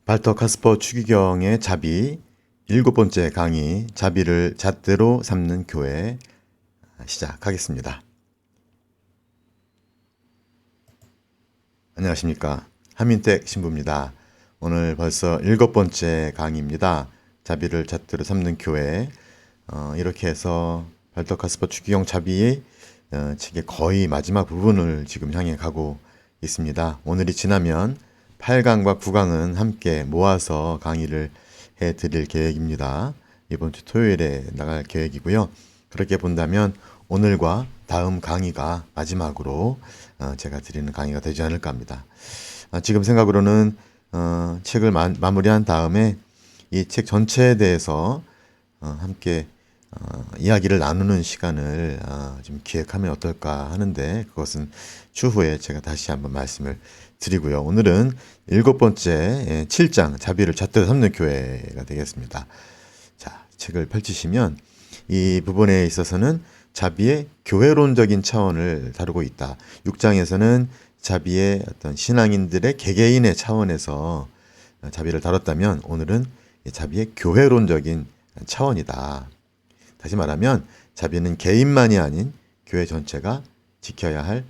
발터 카스퍼 추기경의 자비 7번째 강의 자비를 잣대로 삼는 교회 시작하겠습니다. 안녕하십니까. 하민택 신부입니다. 오늘 벌써 7번째 강의입니다. 자비를 잣대로 삼는 교회. 이렇게 해서 발터 카스퍼 추기경 자비의 책의 거의 마지막 부분을 지금 향해 가고 있습니다. 오늘이 지나면 8강과 9강은 함께 모아서 강의를 해드릴 계획입니다. 이번 주 토요일에 나갈 계획이고요. 그렇게 본다면 오늘과 다음 강의가 마지막으로 제가 드리는 강의가 되지 않을까 합니다. 지금 생각으로는 책을 마무리한 다음에 이 책 전체에 대해서 함께 이야기를 나누는 시간을 좀 기획하면 어떨까 하는데, 그것은 추후에 제가 다시 한번 말씀을 드리고요. 오늘은 7번째 7장 자비를 잣대로 삼는 교회가 되겠습니다. 자, 책을 펼치시면 이 부분에 있어서는 자비의 교회론적인 차원을 다루고 있다. 6장에서는 자비의 어떤 신앙인들의 개개인의 차원에서 자비를 다뤘다면 오늘은 자비의 교회론적인 차원이다. 다시 말하면 자비는 개인만이 아닌 교회 전체가 지켜야 할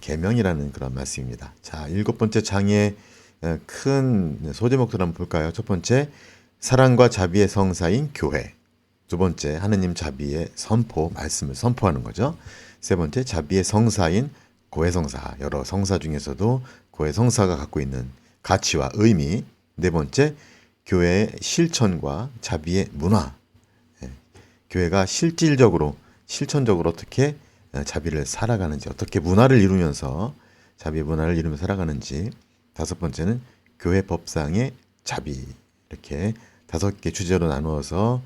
계명이라는 그런 말씀입니다. 자, 7번째 장의 큰 소제목들 한번 볼까요? 첫 번째, 사랑과 자비의 성사인 교회. 두 번째, 하느님 자비의 선포, 말씀을 선포하는 거죠. 세 번째, 자비의 성사인 고해성사. 여러 성사 중에서도 고해성사가 갖고 있는 가치와 의미. 네 번째, 교회의 실천과 자비의 문화. 교회가 실질적으로, 실천적으로 어떻게 자비를 살아가는지, 어떻게 문화를 이루면서 자비의 문화를 이루며 살아가는지. 다섯 번째는 교회 법상의 자비. 이렇게 5개 주제로 나누어서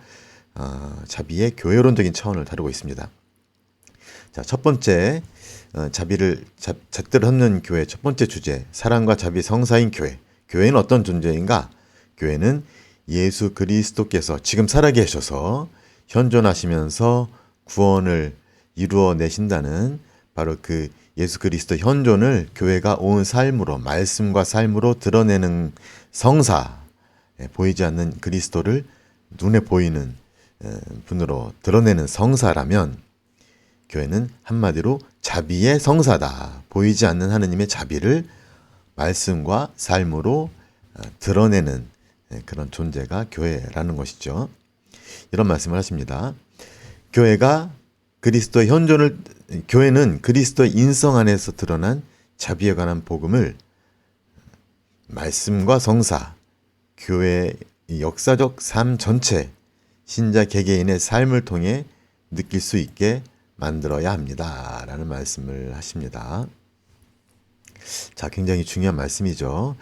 자비의 교회론적인 차원을 다루고 있습니다. 자, 첫 번째 자비를 잣대로 삼는 교회 첫 번째 주제, 사랑과 자비 성사인 교회. 교회는 어떤 존재인가? 교회는 예수 그리스도께서 지금 살아계셔서 현존하시면서 구원을 이루어내신다는 바로 그 예수 그리스도 현존을 교회가 온 삶으로, 말씀과 삶으로 드러내는 성사, 보이지 않는 그리스도를 눈에 보이는 분으로 드러내는 성사라면 교회는 한마디로 자비의 성사다. 보이지 않는 하느님의 자비를 말씀과 삶으로 드러내는 그런 존재가 교회라는 것이죠. 이런 말씀을 하십니다. 교회는 그리스도의 인성 안에서 드러난 자비에 관한 복음을 말씀과 성사, 교회의 역사적 삶 전체, 신자 개개인의 삶을 통해 느낄 수 있게 만들어야 합니다. 라는 말씀을 하십니다. 자, 굉장히 중요한 말씀이죠.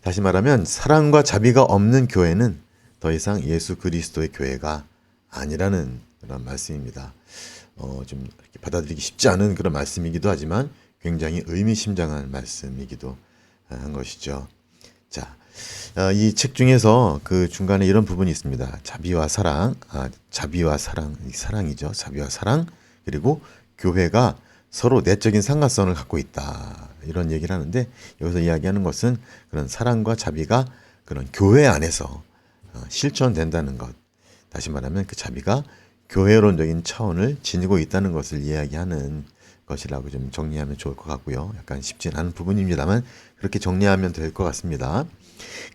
다시 말하면 사랑과 자비가 없는 교회는 더 이상 예수 그리스도의 교회가 아니라는 그런 말씀입니다. 좀 이렇게 받아들이기 쉽지 않은 그런 말씀이기도 하지만 굉장히 의미심장한 말씀이기도 한 것이죠. 자, 이 책 중에서 그 중간에 이런 부분이 있습니다. 자비와 사랑, 사랑이죠. 자비와 사랑, 그리고 교회가 서로 내적인 상관성을 갖고 있다. 이런 얘기를 하는데, 여기서 이야기하는 것은 그런 사랑과 자비가 그런 교회 안에서 실천된다는 것. 다시 말하면 그 자비가 교회론적인 차원을 지니고 있다는 것을 이야기하는 것이라고 좀 정리하면 좋을 것 같고요. 약간 쉽진 않은 부분입니다만 그렇게 정리하면 될 것 같습니다.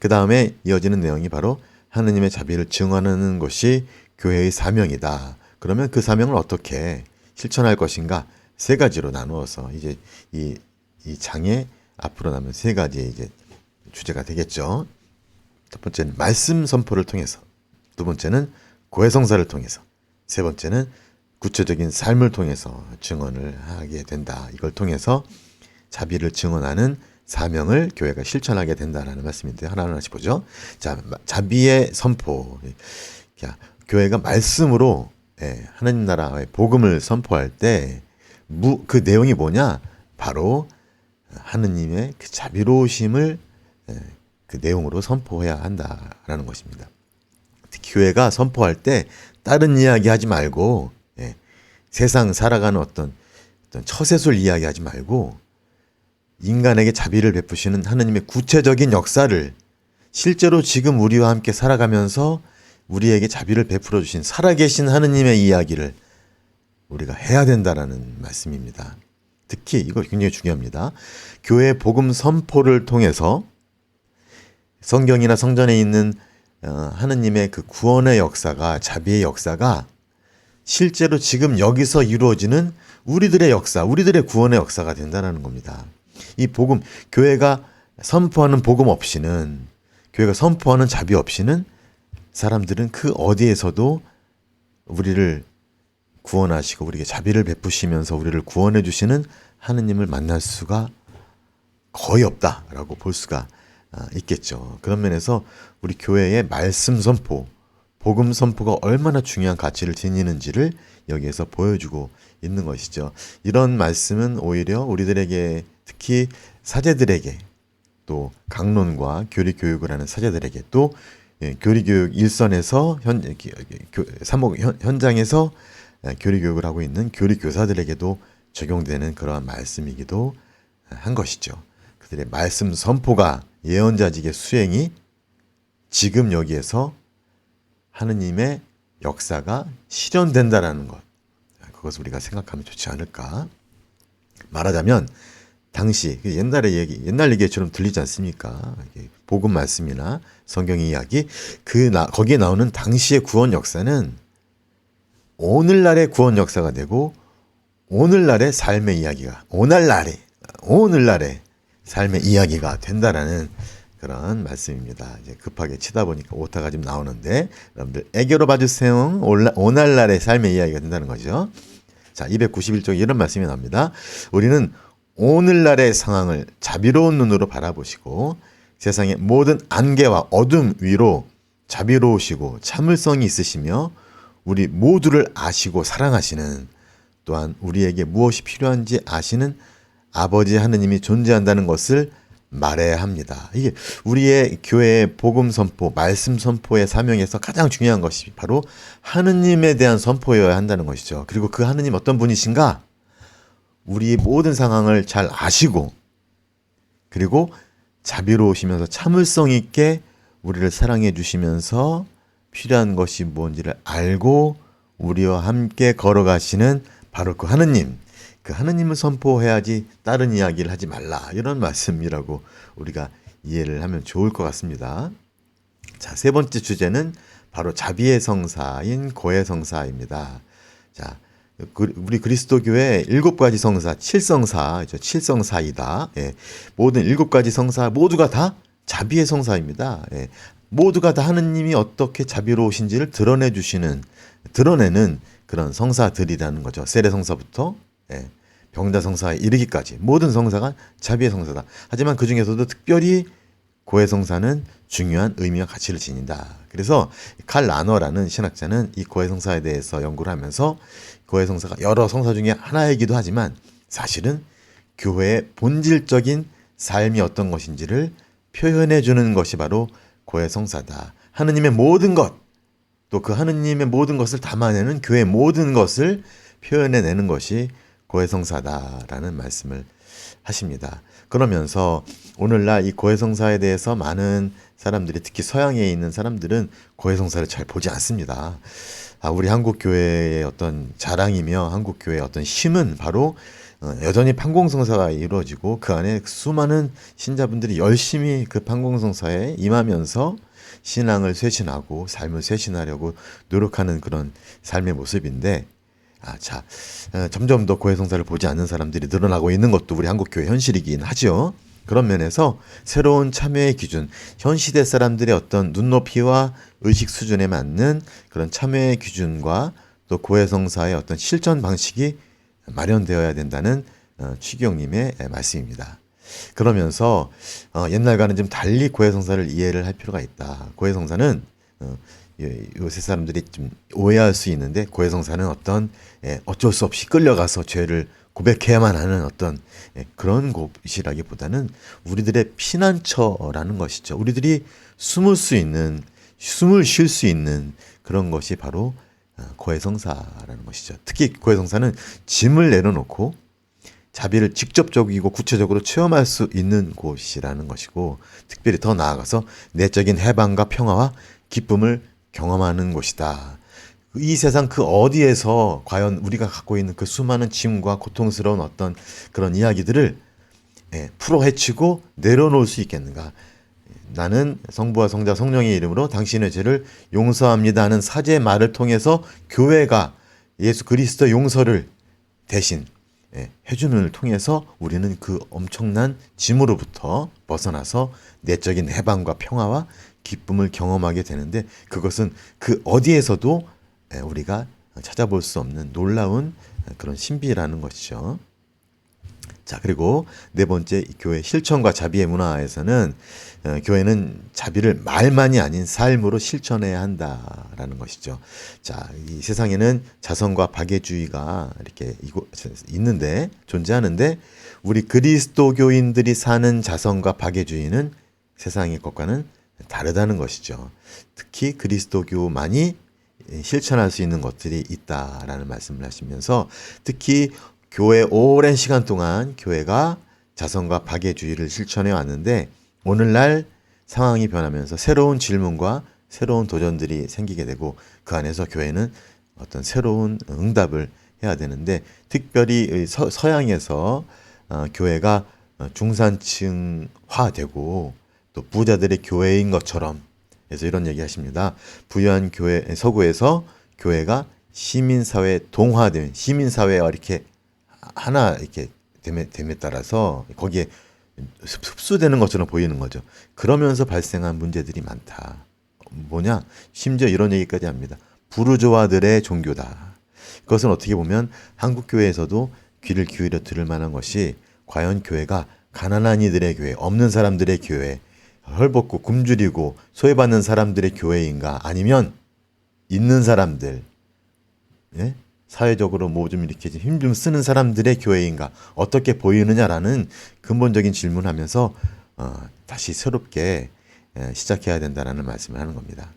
그 다음에 이어지는 내용이 바로 하느님의 자비를 증언하는 것이 교회의 사명이다. 그러면 그 사명을 어떻게 실천할 것인가? 3가지로 나누어서 이제 이 장의 앞으로 남은 3가지의 이제 주제가 되겠죠. 첫 번째는 말씀 선포를 통해서, 두 번째는 고해성사를 통해서, 세 번째는 구체적인 삶을 통해서 증언을 하게 된다. 이걸 통해서 자비를 증언하는 사명을 교회가 실천하게 된다라는 말씀인데, 하나하나씩 보죠. 자, 자비의 선포. 자, 교회가 말씀으로 하나님 나라의 복음을 선포할 때 그 내용이 뭐냐? 바로 하느님의 그 자비로우심을 그 내용으로 선포해야 한다라는 것입니다. 교회가 선포할 때 다른 이야기 하지 말고 세상 살아가는 어떤 처세술 이야기 하지 말고 인간에게 자비를 베푸시는 하느님의 구체적인 역사를 실제로 지금 우리와 함께 살아가면서 우리에게 자비를 베풀어 주신 살아계신 하느님의 이야기를 우리가 해야 된다라는 말씀입니다. 특히 이거 굉장히 중요합니다. 교회 복음 선포를 통해서 성경이나 성전에 있는 하느님의 그 구원의 역사가, 자비의 역사가 실제로 지금 여기서 이루어지는 우리들의 역사, 우리들의 구원의 역사가 된다는 겁니다. 이 복음, 교회가 선포하는 복음 없이는, 교회가 선포하는 자비 없이는 사람들은 그 어디에서도 우리를 구원하시고 우리에게 자비를 베푸시면서 우리를 구원해 주시는 하느님을 만날 수가 거의 없다라고 볼 수가 있겠죠. 그런 면에서 우리 교회의 말씀 선포, 복음 선포가 얼마나 중요한 가치를 지니는지를 여기에서 보여주고 있는 것이죠. 이런 말씀은 오히려 우리들에게, 특히 사제들에게, 또 강론과 교리 교육을 하는 사제들에게, 또 교리 교육 일선에서 사목 현장에서 교리 교육을 하고 있는 교리 교사들에게도 적용되는 그러한 말씀이기도 한 것이죠. 그들의 말씀 선포가, 예언자직의 수행이 지금 여기에서 하느님의 역사가 실현된다라는 것, 그것을 우리가 생각하면 좋지 않을까. 말하자면 당시 옛날 얘기처럼 들리지 않습니까? 복음 말씀이나 성경 이야기, 거기에 나오는 당시의 구원 역사는 오늘날의 구원 역사가 되고, 오늘날의 삶의 이야기가, 오늘날의 삶의 이야기가 된다라는 그런 말씀입니다. 이제 급하게 치다 보니까 오타가 좀 나오는데 여러분들 애교로 봐주세요. 오늘날의 삶의 이야기가 된다는 거죠. 자, 291쪽에 이런 말씀이 나옵니다. 우리는 오늘날의 상황을 자비로운 눈으로 바라보시고 세상의 모든 안개와 어둠 위로 자비로우시고 참을성이 있으시며 우리 모두를 아시고 사랑하시는, 또한 우리에게 무엇이 필요한지 아시는 아버지 하느님이 존재한다는 것을 말해야 합니다. 이게 우리의 교회의 복음 선포, 말씀 선포의 사명에서 가장 중요한 것이 바로 하느님에 대한 선포여야 한다는 것이죠. 그리고 그 하느님 어떤 분이신가? 우리 모든 상황을 잘 아시고, 그리고 자비로우시면서 참을성 있게 우리를 사랑해 주시면서 필요한 것이 뭔지를 알고 우리와 함께 걸어가시는 바로 그 하느님, 그 하느님을 선포해야지 다른 이야기를 하지 말라, 이런 말씀이라고 우리가 이해를 하면 좋을 것 같습니다. 자, 세 번째 주제는 바로 자비의 성사인 고의 성사입니다. 자, 우리 그리스도교의 7가지 성사, 7성사이다. 예, 모든 7가지 성사 모두가 다 자비의 성사입니다. 예, 모두가 다 하느님이 어떻게 자비로우신지를 드러내는 그런 성사들이라는 거죠. 세례 성사부터 병자 성사에 이르기까지 모든 성사가 자비의 성사다. 하지만 그 중에서도 특별히 고의 성사는 중요한 의미와 가치를 지닌다. 그래서 칼 라너라는 신학자는 이 고의 성사에 대해서 연구를 하면서 고의 성사가 여러 성사 중에 하나이기도 하지만 사실은 교회의 본질적인 삶이 어떤 것인지를 표현해 주는 것이 바로 고의 성사다. 하느님의 모든 것, 또 그 하느님의 모든 것을 담아내는 교회의 모든 것을 표현해내는 것이 고의 성사다라는 말씀을 하십니다. 그러면서 오늘날 이 고의 성사에 대해서 많은 사람들이, 특히 서양에 있는 사람들은 고의 성사를 잘 보지 않습니다. 우리 한국 교회의 어떤 자랑이며 한국 교회의 어떤 힘은 바로 여전히 판공성사가 이루어지고 그 안에 수많은 신자분들이 열심히 그 판공성사에 임하면서 신앙을 쇄신하고 삶을 쇄신하려고 노력하는 그런 삶의 모습인데, 점점 더 고의 성사를 보지 않는 사람들이 늘어나고 있는 것도 우리 한국교회 현실이긴 하죠. 그런 면에서 새로운 참여의 기준, 현 시대 사람들의 어떤 눈높이와 의식 수준에 맞는 그런 참여의 기준과 또 고의 성사의 어떤 실천 방식이 마련되어야 된다는 추기경님의 말씀입니다. 그러면서 옛날과는 좀 달리 고의 성사를 이해를 할 필요가 있다. 고의 성사는 요새 사람들이 좀 오해할 수 있는데, 고의 성사는 어떤 어쩔 수 없이 끌려가서 죄를 고백해야만 하는 어떤 그런 곳이라기보다는 우리들의 피난처라는 것이죠. 우리들이 숨을 쉴 수 있는 그런 것이 바로 고의 성사라는 것이죠. 특히 고의 성사는 짐을 내려놓고 자비를 직접적이고 구체적으로 체험할 수 있는 곳이라는 것이고, 특별히 더 나아가서 내적인 해방과 평화와 기쁨을 경험하는 곳이다. 이 세상 그 어디에서 과연 우리가 갖고 있는 그 수많은 짐과 고통스러운 어떤 그런 이야기들을 풀어 헤치고 내려놓을 수 있겠는가? 나는 성부와 성자 성령의 이름으로 당신의 죄를 용서합니다 하는 사죄의 말을 통해서 교회가 예수 그리스도 용서를 대신 해주는 통해서 우리는 그 엄청난 짐으로부터 벗어나서 내적인 해방과 평화와 기쁨을 경험하게 되는데, 그것은 그 어디에서도 우리가 찾아볼 수 없는 놀라운 그런 신비라는 것이죠. 자, 그리고 네 번째, 교회 실천과 자비의 문화에서는 교회는 자비를 말만이 아닌 삶으로 실천해야 한다라는 것이죠. 자, 이 세상에는 자성과 박애주의가 이렇게 있는데, 존재하는데, 우리 그리스도교인들이 사는 자성과 박애주의는 세상의 것과는 다르다는 것이죠. 특히 그리스도교만이 실천할 수 있는 것들이 있다라는 말씀을 하시면서, 특히 교회 오랜 시간 동안 교회가 자성과 박애주의를 실천해 왔는데, 오늘날 상황이 변하면서 새로운 질문과 새로운 도전들이 생기게 되고, 그 안에서 교회는 어떤 새로운 응답을 해야 되는데, 특별히 서양에서 교회가 중산층화되고 또 부자들의 교회인 것처럼 해서 이런 얘기 하십니다. 부유한 교회, 서구에서 교회가 시민사회 동화된, 시민사회와 이렇게 하나 이렇게 됨에 따라서 거기에 흡수되는 것처럼 보이는 거죠. 그러면서 발생한 문제들이 많다. 뭐냐? 심지어 이런 얘기까지 합니다. 부르주아들의 종교다. 그것은 어떻게 보면 한국 교회에서도 귀를 기울여 들을 만한 것이, 과연 교회가 가난한 이들의 교회, 없는 사람들의 교회, 헐벗고 굶주리고 소외받는 사람들의 교회인가, 아니면 있는 사람들, 사회적으로 뭐 좀 이렇게 힘 좀 쓰는 사람들의 교회인가, 어떻게 보이느냐라는 근본적인 질문하면서 다시 새롭게 시작해야 된다라는 말씀을 하는 겁니다.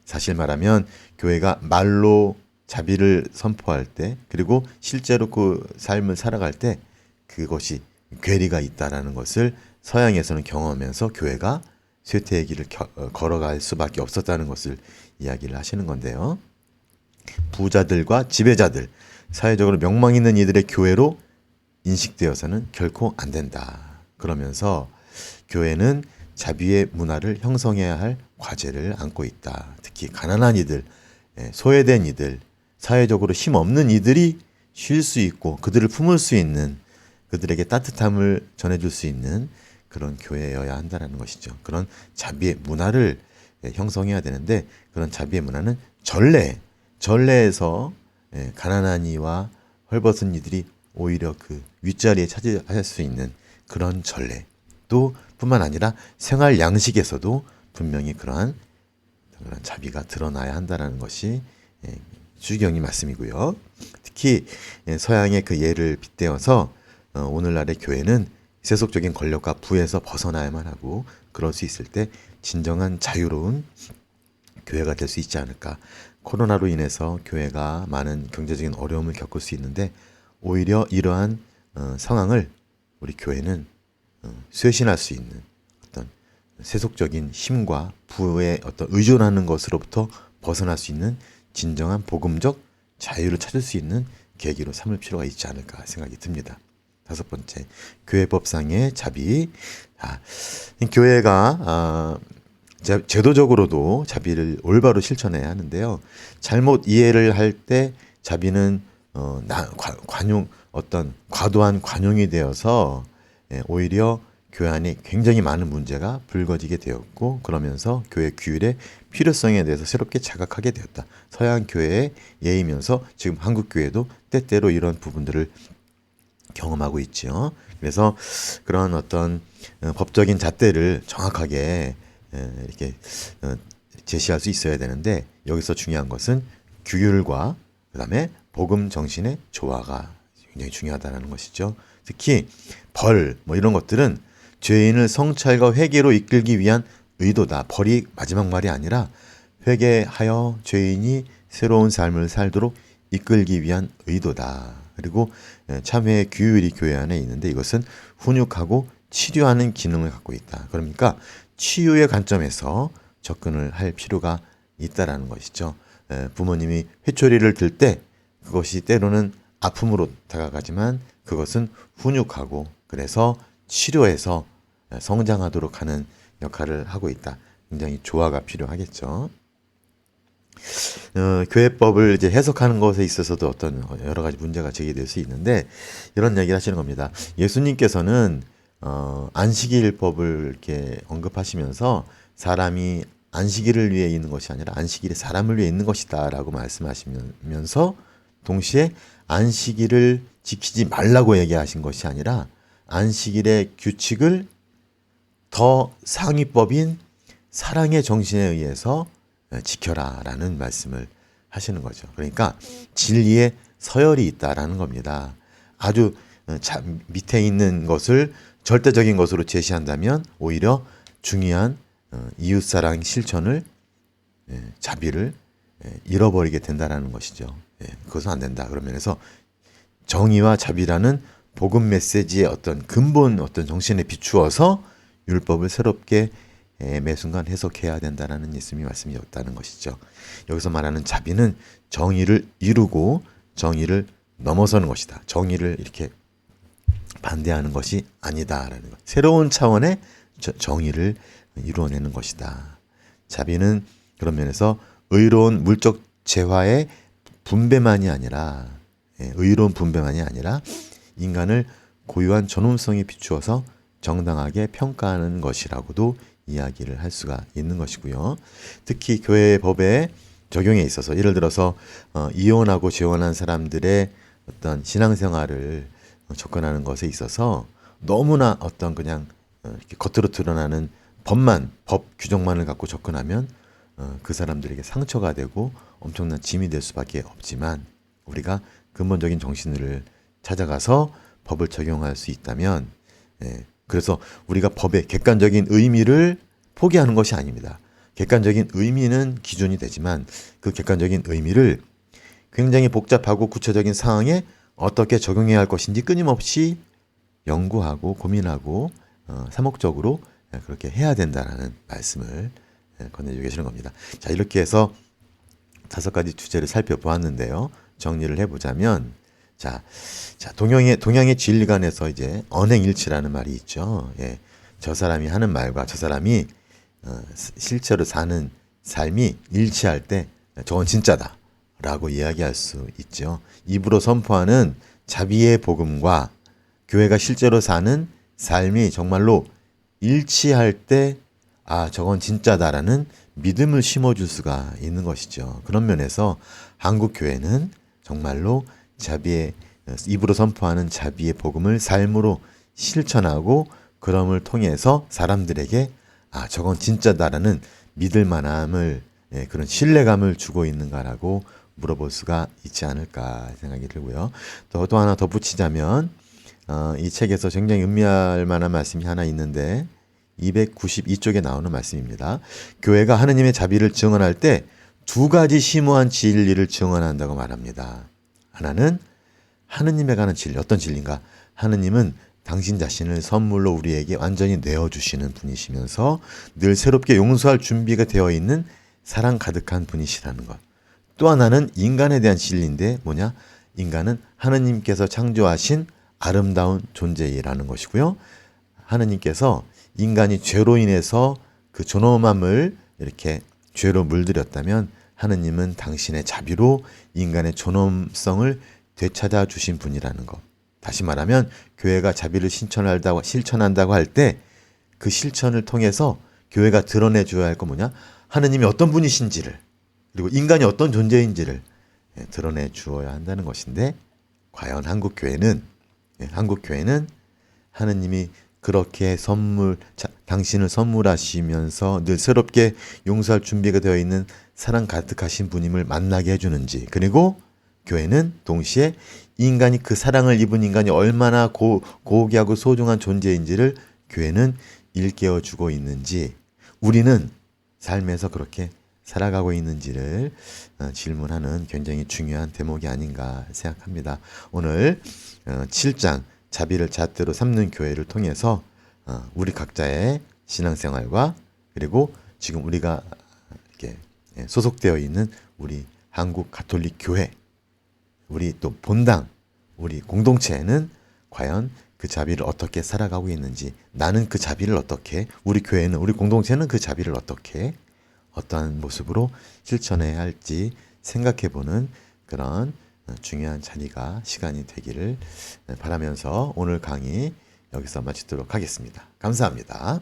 사실 말하면 교회가 말로 자비를 선포할 때, 그리고 실제로 그 삶을 살아갈 때 그것이 괴리가 있다라는 것을 서양에서는 경험하면서 교회가 쇠퇴의 길을 걸어갈 수밖에 없었다는 것을 이야기를 하시는 건데요. 부자들과 지배자들, 사회적으로 명망 있는 이들의 교회로 인식되어서는 결코 안 된다. 그러면서 교회는 자비의 문화를 형성해야 할 과제를 안고 있다. 특히 가난한 이들, 소외된 이들, 사회적으로 힘없는 이들이 쉴 수 있고 그들을 품을 수 있는, 그들에게 따뜻함을 전해줄 수 있는 그런 교회여야 한다는 것이죠. 그런 자비의 문화를 형성해야 되는데, 그런 자비의 문화는 전례에서 가난한 이와 헐벗은 이들이 오히려 그 윗자리에 차지할 수 있는 그런 전례, 또 뿐만 아니라 생활 양식에서도 분명히 그런 자비가 드러나야 한다는 것이 주기경의 말씀이고요. 특히 서양의 그 예를 빗대어서 오늘날의 교회는 세속적인 권력과 부에서 벗어나야만 하고, 그럴 수 있을 때 진정한 자유로운 교회가 될 수 있지 않을까. 코로나로 인해서 교회가 많은 경제적인 어려움을 겪을 수 있는데, 오히려 이러한 상황을 우리 교회는 쇄신할 수 있는 어떤 세속적인 힘과 부에 어떤 의존하는 것으로부터 벗어날 수 있는 진정한 복음적 자유를 찾을 수 있는 계기로 삼을 필요가 있지 않을까 생각이 듭니다. 다섯 번째, 교회법상의 자비. 교회가 제도적으로도 자비를 올바로 실천해야 하는데요. 잘못 이해를 할 때 자비는 어떤 과도한 관용이 되어서 오히려 교회 안에 굉장히 많은 문제가 불거지게 되었고, 그러면서 교회 규율의 필요성에 대해서 새롭게 자각하게 되었다. 서양 교회의 예이면서 지금 한국 교회도 때때로 이런 부분들을 경험하고 있죠. 그래서 그런 어떤 법적인 잣대를 정확하게 이렇게 제시할 수 있어야 되는데, 여기서 중요한 것은 규율과 그다음에 복음 정신의 조화가 굉장히 중요하다는 것이죠. 특히 벌 이런 것들은 죄인을 성찰과 회개로 이끌기 위한 의도다. 벌이 마지막 말이 아니라 회개하여 죄인이 새로운 삶을 살도록 이끌기 위한 의도다. 그리고 참회의 규율이 교회 안에 있는데 이것은 훈육하고 치료하는 기능을 갖고 있다. 그러니까 치유의 관점에서 접근을 할 필요가 있다라는 것이죠. 부모님이 회초리를 들 때 그것이 때로는 아픔으로 다가가지만 그것은 훈육하고 그래서 치료해서 성장하도록 하는 역할을 하고 있다. 굉장히 조화가 필요하겠죠. 교회법을 이제 해석하는 것에 있어서도 어떤 여러 가지 문제가 제기될 수 있는데 이런 얘기를 하시는 겁니다. 예수님께서는 안식일법을 이렇게 언급하시면서 사람이 안식일을 위해 있는 것이 아니라 안식일이 사람을 위해 있는 것이다라고 말씀하시면서 동시에 안식일을 지키지 말라고 얘기하신 것이 아니라 안식일의 규칙을 더 상위법인 사랑의 정신에 의해서 지켜라라는 말씀을 하시는 거죠. 그러니까 진리에 서열이 있다라는 겁니다. 아주 밑에 있는 것을 절대적인 것으로 제시한다면 오히려 중요한 이웃사랑 실천을 자비를 잃어버리게 된다라는 것이죠. 그것은 안 된다. 그런 면에서 정의와 자비라는 복음 메시지의 어떤 근본 어떤 정신에 비추어서 율법을 새롭게 매 순간 해석해야 된다는 예수님의 말씀이었다는 것이죠. 여기서 말하는 자비는 정의를 이루고 정의를 넘어서는 것이다. 정의를 이렇게 반대하는 것이 아니다라는 것. 새로운 차원의 정의를 이루어내는 것이다. 자비는 그런 면에서 의로운 물적 재화의 분배만이 아니라 의로운 분배만이 아니라 인간을 고유한 존엄성에 비추어서 정당하게 평가하는 것이라고도 이야기를 할 수가 있는 것이고요. 특히 교회 법의 적용에 있어서 예를 들어서 이혼하고 재혼한 사람들의 어떤 신앙생활을 접근하는 것에 있어서 너무나 어떤 그냥 이렇게 겉으로 드러나는 법 규정만을 갖고 접근하면 그 사람들에게 상처가 되고 엄청난 짐이 될 수밖에 없지만 우리가 근본적인 정신을 찾아가서 법을 적용할 수 있다면 그래서 우리가 법의 객관적인 의미를 포기하는 것이 아닙니다. 객관적인 의미는 기준이 되지만 그 객관적인 의미를 굉장히 복잡하고 구체적인 상황에 어떻게 적용해야 할 것인지 끊임없이 연구하고 고민하고 사목적으로 그렇게 해야 된다는 말씀을 건네주고 계시는 겁니다. 자, 이렇게 해서 5가지 주제를 살펴보았는데요. 정리를 해보자면 동양의 진리관에서 이제 언행일치라는 말이 있죠. 저 사람이 하는 말과 저 사람이 실제로 사는 삶이 일치할 때 저건 진짜다 라고 이야기할 수 있죠. 입으로 선포하는 자비의 복음과 교회가 실제로 사는 삶이 정말로 일치할 때 저건 진짜다라는 믿음을 심어줄 수가 있는 것이죠. 그런 면에서 한국 교회는 정말로 자비의 입으로 선포하는 자비의 복음을 삶으로 실천하고 그럼을 통해서 사람들에게 저건 진짜다라는 믿을 만함을 그런 신뢰감을 주고 있는가라고 물어볼 수가 있지 않을까 생각이 들고요. 또 하나 덧붙이자면 이 책에서 굉장히 음미할 만한 말씀이 하나 있는데 292쪽에 나오는 말씀입니다. 교회가 하느님의 자비를 증언할 때 2가지 심오한 진리를 증언한다고 말합니다. 하나는 하느님에 관한 진리. 어떤 진리인가? 하느님은 당신 자신을 선물로 우리에게 완전히 내어주시는 분이시면서 늘 새롭게 용서할 준비가 되어 있는 사랑 가득한 분이시라는 것. 또 하나는 인간에 대한 진리인데 뭐냐? 인간은 하느님께서 창조하신 아름다운 존재라는 것이고요. 하느님께서 인간이 죄로 인해서 그 존엄함을 이렇게 죄로 물들였다면 하느님은 당신의 자비로 인간의 존엄성을 되찾아 주신 분이라는 것. 다시 말하면 교회가 자비를 실천한다고 할 때 그 실천을 통해서 교회가 드러내 줘야 할 거 뭐냐? 하느님이 어떤 분이신지를 그리고 인간이 어떤 존재인지를 드러내 주어야 한다는 것인데 과연 한국 교회는 하느님이 그렇게 당신을 선물하시면서 늘 새롭게 용서할 준비가 되어 있는 사랑 가득하신 분임을 만나게 해주는지 그리고 교회는 동시에 인간이 그 사랑을 입은 인간이 얼마나 고귀하고 소중한 존재인지를 교회는 일깨워주고 있는지 우리는 삶에서 그렇게 살아가고 있는지를 질문하는 굉장히 중요한 대목이 아닌가 생각합니다. 오늘 7장 자비를 잣대로 삼는 교회를 통해서 우리 각자의 신앙생활과 그리고 지금 우리가 이렇게 소속되어 있는 우리 한국 가톨릭 교회, 우리 또 본당, 우리 공동체는 과연 그 자비를 어떻게 살아가고 있는지, 나는 그 자비를 어떻게, 우리 교회는, 우리 공동체는 그 자비를 어떻게, 어떠한 모습으로 실천해야 할지 생각해보는 그런 중요한 자리가 시간이 되기를 바라면서 오늘 강의 여기서 마치도록 하겠습니다. 감사합니다.